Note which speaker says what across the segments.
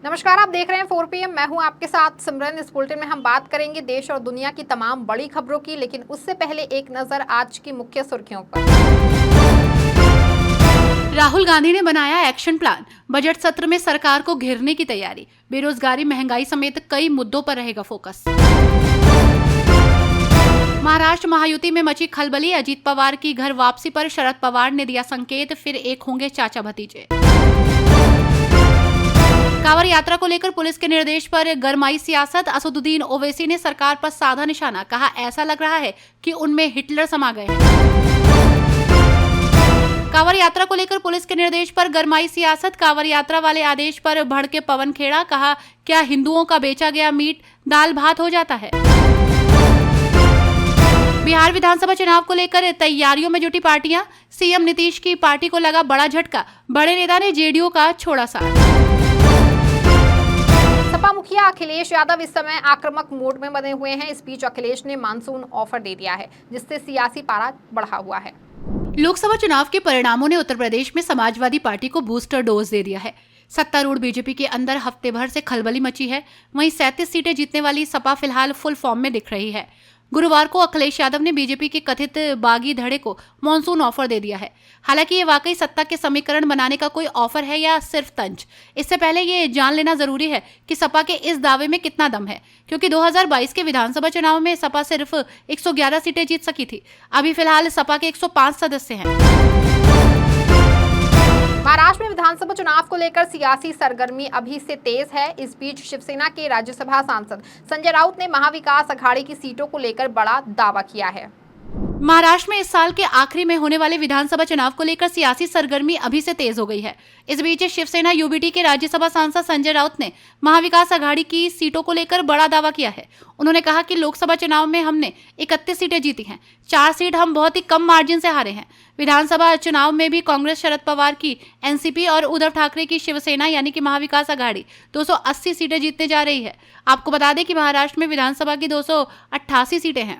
Speaker 1: नमस्कार, आप देख रहे हैं 4 PM। मैं हूं आपके साथ सिमरन। इस बुलेटिन में हम बात करेंगे देश और दुनिया की तमाम बड़ी खबरों की, लेकिन उससे पहले एक नजर आज की मुख्य सुर्खियों पर।
Speaker 2: राहुल गांधी ने बनाया एक्शन प्लान, बजट सत्र में सरकार को घेरने की तैयारी। बेरोजगारी, महंगाई समेत कई मुद्दों पर रहेगा फोकस। महाराष्ट्र महायुति में मची खलबली, अजीत पवार की घर वापसी पर शरद पवार ने दिया संकेत, फिर एक होंगे चाचा भतीजे। कांवड़ यात्रा को लेकर पुलिस के निर्देश पर गरमाई सियासत, असदुद्दीन ओवैसी ने सरकार पर साधा निशाना, कहा ऐसा लग रहा है कि उनमें हिटलर समा गए हैं। कांवड़ यात्रा को लेकर पुलिस के निर्देश पर गरमाई सियासत, कांवड़ यात्रा वाले आदेश पर भड़के पवन खेड़ा, कहा क्या हिंदुओं का बेचा गया मीट दाल भात हो जाता है। बिहार विधानसभा चुनाव को लेकर तैयारियों में जुटी पार्टियां, सीएम नीतीश की पार्टी को लगा बड़ा झटका, बड़े नेता ने जेडीयू का छोड़ा साथ।
Speaker 1: सपा मुखिया अखिलेश यादव इस समय आक्रामक मोड में बने हुए हैं। इस बीच अखिलेश ने मानसून ऑफर दे दिया है, जिससे सियासी पारा बढ़ा हुआ है।
Speaker 2: लोकसभा चुनाव के परिणामों ने उत्तर प्रदेश में समाजवादी पार्टी को बूस्टर डोज दे दिया है। सत्तारूढ़ बीजेपी के अंदर हफ्ते भर से खलबली मची है। वहीं 37 सीटें जीतने वाली सपा फिलहाल फुल फॉर्म में दिख रही है। गुरुवार को अखिलेश यादव ने बीजेपी के कथित बागी धड़े को मॉनसून ऑफर दे दिया है। हालांकि ये वाकई सत्ता के समीकरण बनाने का कोई ऑफर है या सिर्फ तंज, इससे पहले ये जान लेना जरूरी है कि सपा के इस दावे में कितना दम है, क्योंकि 2022 के विधानसभा चुनाव में सपा सिर्फ 111 सीटें जीत सकी थी। अभी फिलहाल सपा के 105 सदस्य हैं।
Speaker 1: महाराष्ट्र में विधानसभा चुनाव को लेकर सियासी सरगर्मी अभी से तेज है। इस बीच शिवसेना के राज्यसभा सांसद संजय राउत ने महाविकास अघाड़ी की सीटों को लेकर बड़ा दावा किया है।
Speaker 2: महाराष्ट्र में इस साल के आखिरी में होने वाले विधानसभा चुनाव को लेकर सियासी सरगर्मी अभी से तेज हो गई है। इस बीच शिवसेना यूबीटी के राज्यसभा सांसद संजय राउत ने महाविकास अघाड़ी की सीटों को लेकर बड़ा दावा किया है। उन्होंने कहा कि लोकसभा चुनाव में हमने 31 सीटें जीती हैं, 4 सीट हम बहुत ही कम मार्जिन से हारे हैं। विधानसभा चुनाव में भी कांग्रेस शरद पवार की एनसीपी और उद्धव ठाकरे की शिवसेना यानी कि महाविकास अघाड़ी 280 सीटें जीतने जा रही है। आपको बता दें कि महाराष्ट्र में विधानसभा की 288 सीटें हैं।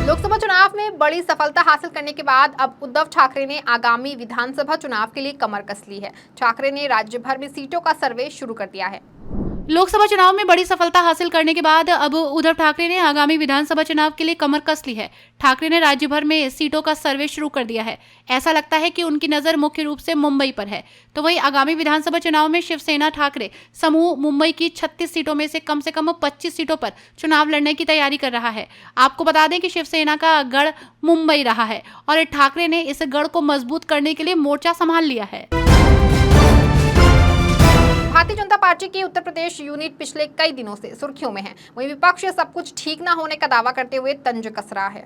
Speaker 1: लोकसभा चुनाव में बड़ी सफलता हासिल करने के बाद अब उद्धव ठाकरे ने आगामी विधानसभा चुनाव के लिए कमर कस ली है। ठाकरे ने राज्य भर में सीटों का सर्वे शुरू कर दिया है।
Speaker 2: लोकसभा चुनाव में बड़ी सफलता हासिल करने के बाद अब उद्धव ठाकरे ने आगामी विधानसभा चुनाव के लिए कमर कस ली है। ठाकरे ने राज्य भर में सीटों का सर्वे शुरू कर दिया है। ऐसा लगता है कि उनकी नजर मुख्य रूप से मुंबई पर है। तो वहीं आगामी विधानसभा चुनाव में शिवसेना ठाकरे समूह मुंबई की 36 सीटों में से कम 25 सीटों पर चुनाव लड़ने की तैयारी कर रहा है। आपको बता दें कि शिवसेना का गढ़ मुंबई रहा है और ठाकरे ने इस गढ़ को मजबूत करने के लिए मोर्चा संभाल लिया है।
Speaker 1: भारतीय जनता पार्टी की उत्तर प्रदेश यूनिट पिछले कई दिनों से सुर्खियों में है। वहीं विपक्ष सब कुछ ठीक न होने का दावा करते हुए तंज कस रहा है।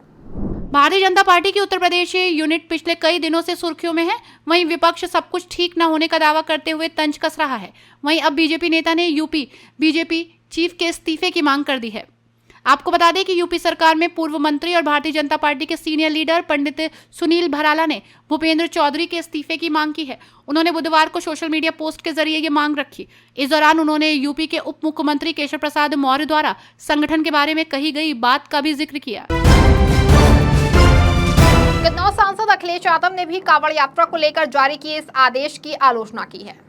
Speaker 2: भारतीय जनता पार्टी की उत्तर प्रदेश यूनिट पिछले कई दिनों से सुर्खियों में है। वहीं विपक्ष सब कुछ ठीक न होने का दावा करते हुए तंज कस रहा है। वहीं अब बीजेपी नेता ने यूपी बीजेपी चीफ के इस्तीफे की मांग कर दी है। आपको बता दें कि यूपी सरकार में पूर्व मंत्री और भारतीय जनता पार्टी के सीनियर लीडर पंडित सुनील भराला ने भूपेंद्र चौधरी के इस्तीफे की मांग की है। उन्होंने बुधवार को सोशल मीडिया पोस्ट के जरिए ये मांग रखी। इस दौरान उन्होंने यूपी के उप मुख्यमंत्री केशव प्रसाद मौर्य द्वारा संगठन के बारे में कही गई बात का भी जिक्र किया।
Speaker 1: कन्नौज सांसद अखिलेश यादव ने भी कांवड़ यात्रा को लेकर जारी किए इस आदेश की आलोचना की है।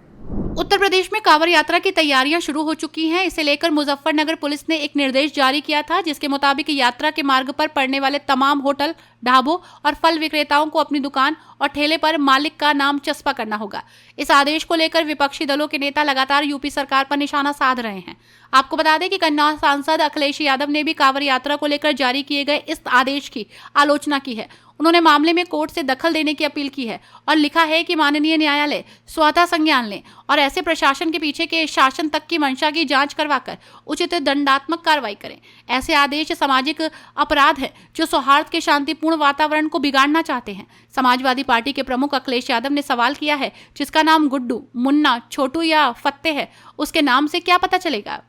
Speaker 2: उत्तर प्रदेश में कांवड़ यात्रा की तैयारियां शुरू हो चुकी हैं। इसे लेकर मुजफ्फरनगर पुलिस ने एक निर्देश जारी किया था, जिसके मुताबिक यात्रा के मार्ग पर पड़ने वाले तमाम होटल, ढाबों और फल विक्रेताओं को अपनी दुकान और ठेले पर मालिक का नाम चस्पा करना होगा। इस आदेश को लेकर विपक्षी दलों के नेता लगातार यूपी सरकार पर निशाना साध रहे हैं। आपको बता दें कि कन्नौज सांसद अखिलेश यादव ने भी कांवड़ यात्रा को लेकर जारी किए गए इस आदेश की आलोचना की है। उन्होंने मामले में कोर्ट से दखल देने की अपील की है और लिखा है कि माननीय न्यायालय स्वतः संज्ञान लें और ऐसे प्रशासन के पीछे के शासन तक की मंशा की जांच करवाकर उचित दंडात्मक कार्रवाई करें। ऐसे आदेश सामाजिक अपराध है जो सौहार्द के शांतिपूर्ण वातावरण को बिगाड़ना चाहते हैं। समाजवादी पार्टी के प्रमुख अखिलेश यादव ने सवाल किया है, जिसका नाम गुड्डू, मुन्ना, छोटू या फत्ते है, उसके नाम से क्या पता चलेगा।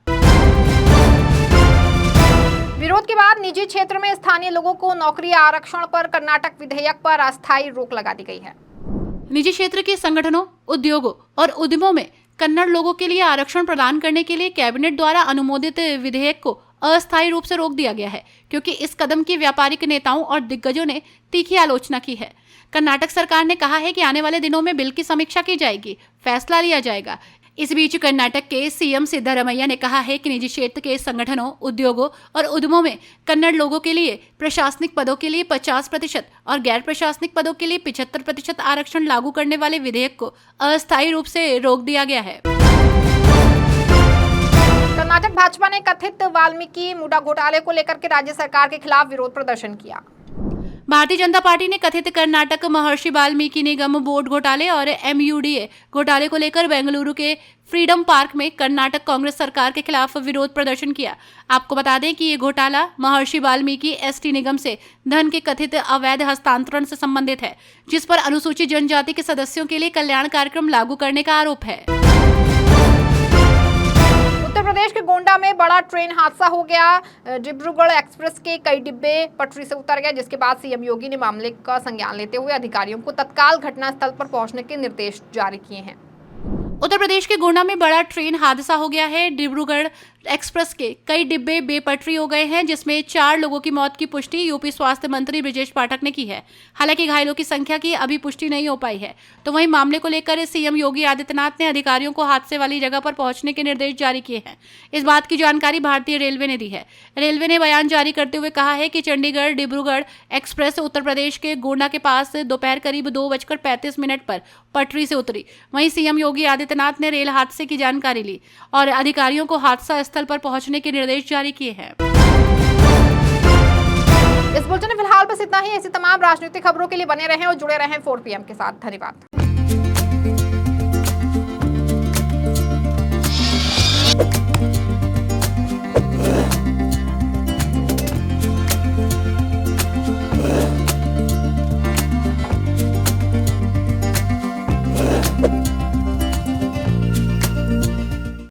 Speaker 1: विरोध के बाद निजी क्षेत्र में स्थानीय लोगों को नौकरी आरक्षण पर कर्नाटक विधेयक पर अस्थायी रोक लगा दी गई है।
Speaker 2: निजी क्षेत्र के संगठनों, उद्योगों और उद्यमों में कन्नड़ लोगों के लिए आरक्षण प्रदान करने के लिए कैबिनेट द्वारा अनुमोदित विधेयक को अस्थायी रूप से रोक दिया गया है, क्योंकि इस कदम की व्यापारिक नेताओं और दिग्गजों ने तीखी आलोचना की है। कर्नाटक सरकार ने कहा है कि आने वाले दिनों में बिल की समीक्षा की जाएगी, फैसला लिया जाएगा। इस बीच कर्नाटक के सीएम सिद्धारमैया ने कहा है कि निजी क्षेत्र के संगठनों, उद्योगों और उद्यमों में कन्नड़ लोगों के लिए प्रशासनिक पदों के लिए 50% और गैर प्रशासनिक पदों के लिए 75% आरक्षण लागू करने वाले विधेयक को अस्थायी रूप से रोक दिया गया है।
Speaker 1: कर्नाटक भाजपा ने कथित वाल्मीकि मुडा घोटाले को लेकर के राज्य सरकार के खिलाफ विरोध प्रदर्शन किया।
Speaker 2: भारतीय जनता पार्टी ने कथित कर्नाटक महर्षि वाल्मीकि निगम बोर्ड घोटाले और MUDA घोटाले को लेकर बेंगलुरु के फ्रीडम पार्क में कर्नाटक कांग्रेस सरकार के खिलाफ विरोध प्रदर्शन किया। आपको बता दें कि ये घोटाला महर्षि वाल्मीकि ST निगम से धन के कथित अवैध हस्तांतरण से संबंधित है, जिस पर अनुसूचित जनजाति के सदस्यों के लिए कल्याण कार्यक्रम लागू करने का आरोप है।
Speaker 1: उत्तर प्रदेश के गोंडा में बड़ा ट्रेन हादसा हो गया। डिब्रूगढ़ एक्सप्रेस के कई डिब्बे पटरी से उतर गए, जिसके बाद सीएम योगी ने मामले का संज्ञान लेते हुए अधिकारियों को तत्काल घटनास्थल पर पहुंचने के निर्देश जारी किए हैं।
Speaker 2: उत्तर प्रदेश के गोंडा में बड़ा ट्रेन हादसा हो गया है। डिब्रूगढ़ एक्सप्रेस के कई डिब्बे बेपटरी हो गए हैं, जिसमें 4 लोगों की मौत की पुष्टि यूपी स्वास्थ्य मंत्री ब्रजेश पाठक ने की है। हालांकि घायलों की संख्या की अभी पुष्टि नहीं हो पाई है। तो वहीं मामले को लेकर सीएम योगी आदित्यनाथ ने अधिकारियों को हादसे वाली जगह पर पहुंचने के निर्देश जारी किए हैं। इस बात की जानकारी भारतीय रेलवे ने दी है। रेलवे ने बयान जारी करते हुए कहा है कि चंडीगढ़ डिब्रूगढ़ एक्सप्रेस उत्तर प्रदेश के गोंडा के पास दोपहर करीब 2:35 पर पटरी से उतरी। वहीं सीएम योगी आदित्यनाथ ने रेल हादसे की जानकारी ली और अधिकारियों को हादसा स्थल पर पहुंचने के निर्देश जारी किए हैं।
Speaker 1: इस बुलेटिन में फिलहाल बस इतना ही। ऐसी तमाम राजनीतिक खबरों के लिए बने रहें और जुड़े रहें 4 PM के साथ। धन्यवाद।